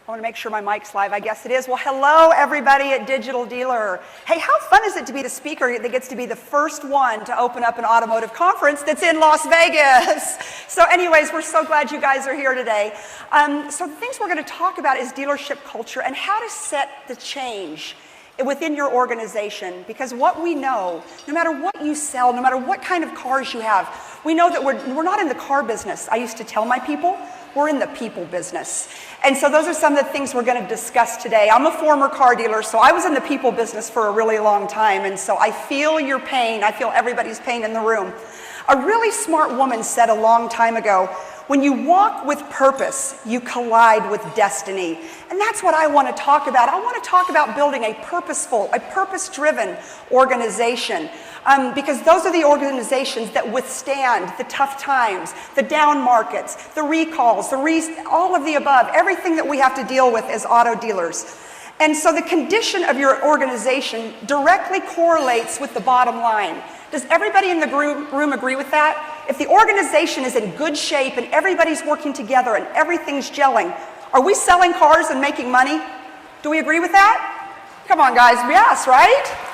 I want to make sure my mic's live. I guess it is. Well, hello, everybody at Digital Dealer. Hey, how fun is it to be the speaker that gets to be the first one to open up an automotive conference that's in Las Vegas? So anyways, we're so glad you guys are here today. So the things we're going to talk about is dealership culture and how to set the change within your organization. Because what we know, no matter what you sell, no matter what kind of cars you have, we know that we're not in the car business. I used to tell my people, we're in the people business. And so those are some of the things we're going to discuss today. I'm a former car dealer, so I was in the people business for a really long time. And so I feel your pain. I feel everybody's pain in the room. A really smart woman said a long time ago, when you walk with purpose, you collide with destiny. And that's what I want to talk about. I want to talk about building a purposeful, a purpose-driven organization. Because those are the organizations that withstand the tough times, the down markets, the recalls, all of the above, everything that we have to deal with as auto dealers. And so the condition of your organization directly correlates with the bottom line. Does everybody in the room agree with that? If the organization is in good shape and everybody's working together and everything's gelling, are we selling cars and making money? Do we agree with that? Come on, guys. Yes, right?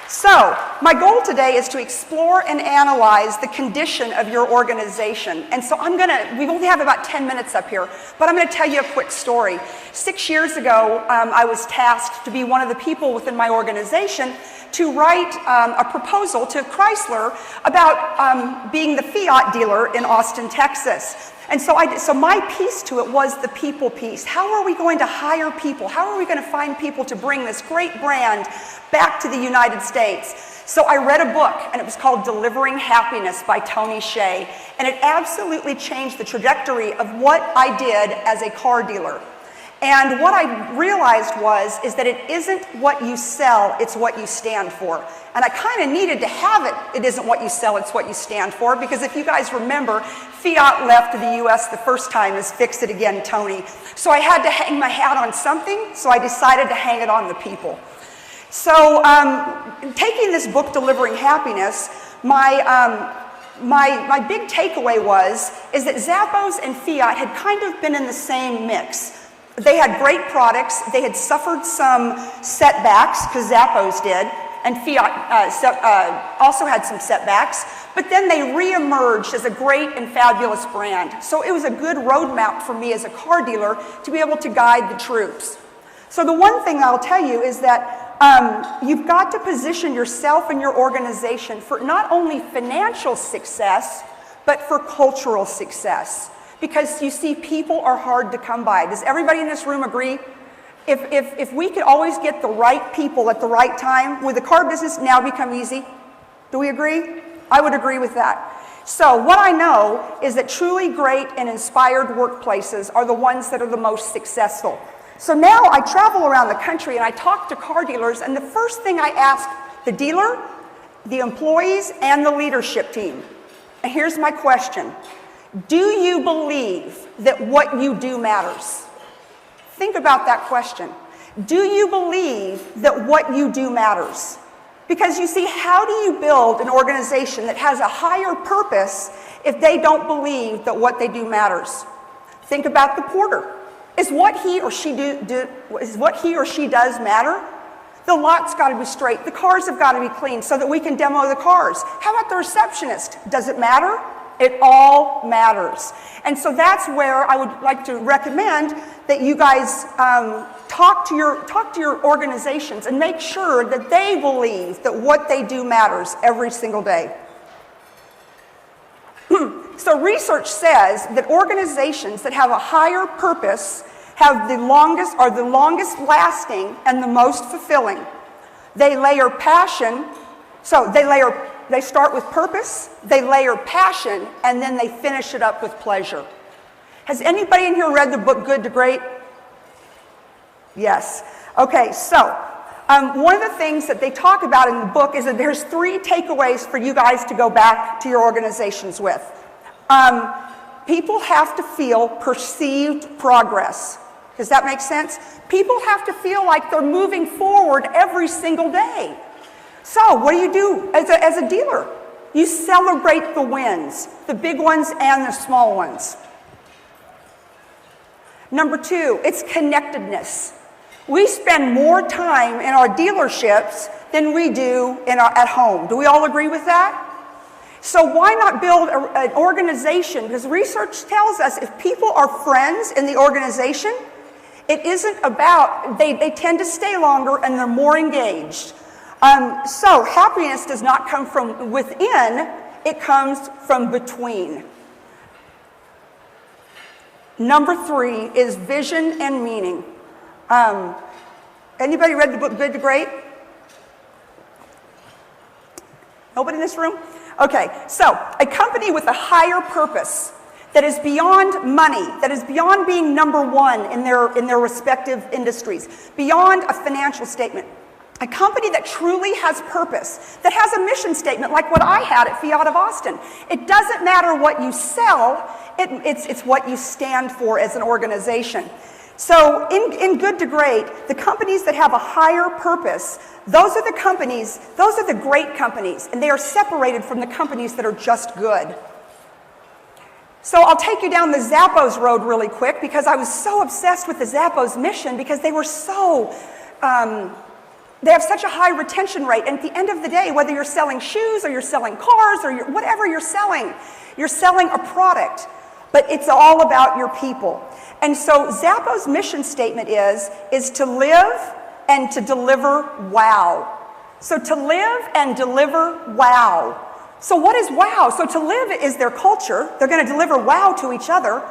So, my goal today is to explore and analyze the condition of your organization. And so we only have about 10 minutes up here, but I'm going to tell you a quick story. 6 years ago, I was tasked to be one of the people within my organization to write a proposal to Chrysler about being the Fiat dealer in Austin, Texas. And so my piece to it was the people piece. How are we going to hire people? How are we going to find people to bring this great brand back to the United States? So I read a book, and it was called Delivering Happiness by Tony Hsieh. And it absolutely changed the trajectory of what I did as a car dealer. And what I realized is that it isn't what you sell, it's what you stand for. And I kind of needed to have it isn't what you sell, it's what you stand for, because if you guys remember, Fiat left the US the first time as Fix It Again, Tony. So I had to hang my hat on something, so I decided to hang it on the people. So taking this book, Delivering Happiness, my big takeaway is that Zappos and Fiat had kind of been in the same mix. They had great products. They had suffered some setbacks, because Zappos did, and Fiat also had some setbacks. But then they reemerged as a great and fabulous brand. So it was a good roadmap for me as a car dealer to be able to guide the troops. So the one thing I'll tell you is that you've got to position yourself and your organization for not only financial success, but for cultural success. Because you see, people are hard to come by. Does everybody in this room agree? If we could always get the right people at the right time, would the car business now become easy? Do we agree? I would agree with that. So what I know is that truly great and inspired workplaces are the ones that are the most successful. So now I travel around the country and I talk to car dealers, and the first thing I ask the dealer, the employees, and the leadership team, and here's my question. Do you believe that what you do matters? Think about that question. Do you believe that what you do matters? Because you see, how do you build an organization that has a higher purpose if they don't believe that what they do matters? Think about the porter. Is what he or she does matter? The lot's got to be straight. The cars have got to be clean so that we can demo the cars. How about the receptionist? Does it matter? It all matters. And so that's where I would like to recommend that you guys talk to your organizations and make sure that they believe that what they do matters every single day. So research says that organizations that have a higher purpose are the longest lasting and the most fulfilling. They layer passion, they start with purpose, they layer passion, and then they finish it up with pleasure. Has anybody in here read the book Good to Great? Yes. Okay, so one of the things that they talk about in the book is that there's 3 takeaways for you guys to go back to your organizations with. People have to feel perceived progress. Does that make sense? People have to feel like they're moving forward every single day. So what do as a dealer? You celebrate the wins, the big ones and the small ones. Number 2, it's connectedness. We spend more time in our dealerships than we do at home. Do we all agree with that? So why not build an organization? Because research tells us if people are friends in the organization, it isn't about, they tend to stay longer and they're more engaged. So happiness does not come from within, it comes from between. Number 3 is vision and meaning. Anybody read the book Good to Great? Nobody in this room? Okay, so a company with a higher purpose that is beyond money, that is beyond being number 1 in their respective industries, beyond a financial statement. A company that truly has purpose, that has a mission statement like what I had at Fiat of Austin. It doesn't matter what you sell, it's what you stand for as an organization. So in Good to Great, the companies that have a higher purpose, those are the companies, those are the great companies, and they are separated from the companies that are just good. So I'll take you down the Zappos road really quick because I was so obsessed with the Zappos mission because they were so, they have such a high retention rate. And at the end of the day, whether you're selling shoes or you're selling cars or whatever you're selling a product, but it's all about your people. And so Zappos' mission statement is to live and to deliver wow. So to live and deliver wow. So what is wow? So to live is their culture. They're going to deliver wow to each other.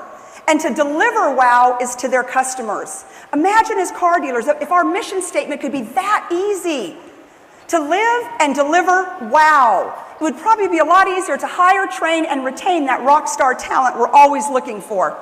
And to deliver wow is to their customers. Imagine as car dealers, if our mission statement could be that easy. To live and deliver wow. It would probably be a lot easier to hire, train, and retain that rock star talent we're always looking for.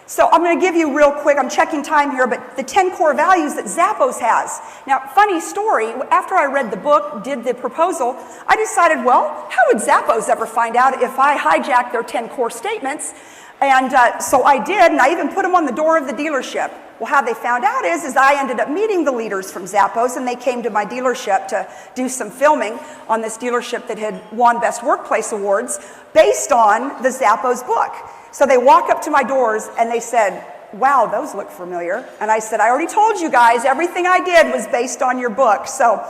So I'm going to give you real quick, I'm checking time here, but the 10 core values that Zappos has. Now, funny story, after I read the book, did the proposal, I decided, well, how would Zappos ever find out if I hijacked their 10 core statements? And so I did, and I even put them on the door of the dealership. Well, how they found out is I ended up meeting the leaders from Zappos, and they came to my dealership to do some filming on this dealership that had won Best Workplace Awards based on the Zappos book. So they walk up to my doors and they said, wow, those look familiar. And I said, I already told you guys, everything I did was based on your book. So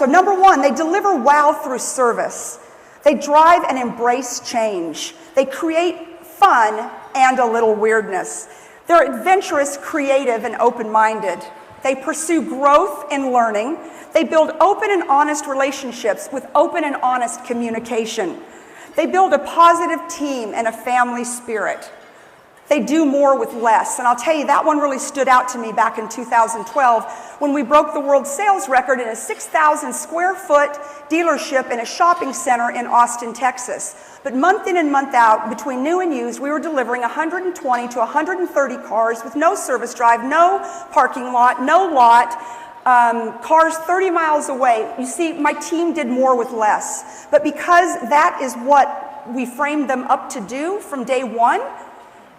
number 1, they deliver wow through service. They drive and embrace change. They create fun and a little weirdness. They're adventurous, creative, and open-minded. They pursue growth and learning. They build open and honest relationships with open and honest communication. They build a positive team and a family spirit. They do more with less. And I'll tell you, that one really stood out to me back in 2012 when we broke the world sales record in a 6,000 square foot dealership in a shopping center in Austin, Texas. But month in and month out, between new and used, we were delivering 120 to 130 cars with no service drive, no parking lot, no lot, cars 30 miles away. You see, my team did more with less. But because that is what we framed them up to do from day one,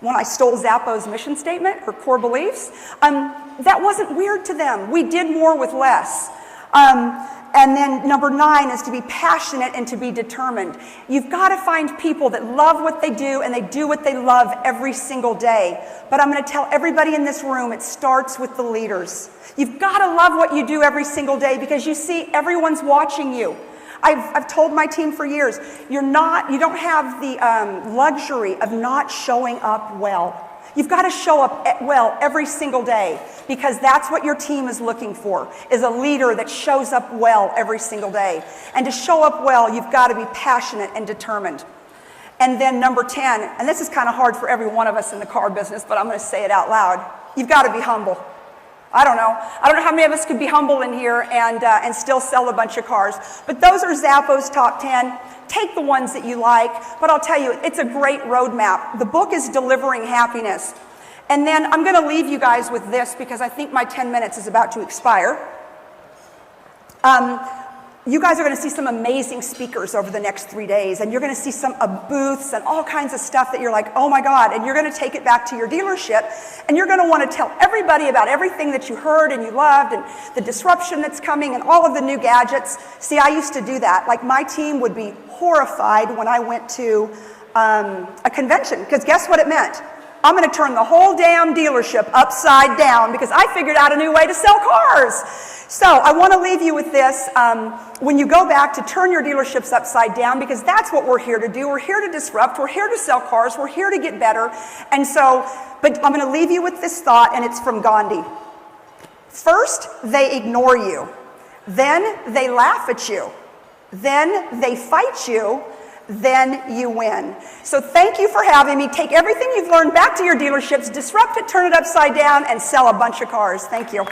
when I stole Zappos' mission statement, or core beliefs, that wasn't weird to them. We did more with less. And then number 9 is to be passionate and to be determined. You've got to find people that love what they do and they do what they love every single day. But I'm going to tell everybody in this room, it starts with the leaders. You've got to love what you do every single day because you see everyone's watching you. I've told my team for years, you don't have the luxury of not showing up well. You've got to show up well every single day because that's what your team is looking for, is a leader that shows up well every single day. And to show up well, you've got to be passionate and determined. And then number 10, and this is kind of hard for every one of us in the car business, but I'm going to say it out loud. You've got to be humble. I don't know how many of us could be humble in here and still sell a bunch of cars. But those are Zappos' top 10. Take the ones that you like, but I'll tell you, it's a great roadmap. The book is Delivering Happiness. And then I'm going to leave you guys with this because I think my 10 minutes is about to expire. You guys are going to see some amazing speakers over the next 3 days, and you're going to see some booths and all kinds of stuff that you're like, oh my God, and you're going to take it back to your dealership, and you're going to want to tell everybody about everything that you heard and you loved and the disruption that's coming and all of the new gadgets. See, I used to do that. Like, my team would be horrified when I went to a convention, because guess what it meant? I'm going to turn the whole damn dealership upside down because I figured out a new way to sell cars. So I want to leave you with this. When you go back, to turn your dealerships upside down, because that's what we're here to do. We're here to disrupt. We're here to sell cars. We're here to get better. And so, but I'm going to leave you with this thought, and it's from Gandhi. First, they ignore you. Then they laugh at you. Then they fight you. Then you win. So thank you for having me. Take everything you've learned back to your dealerships, disrupt it, turn it upside down, and sell a bunch of cars. Thank you.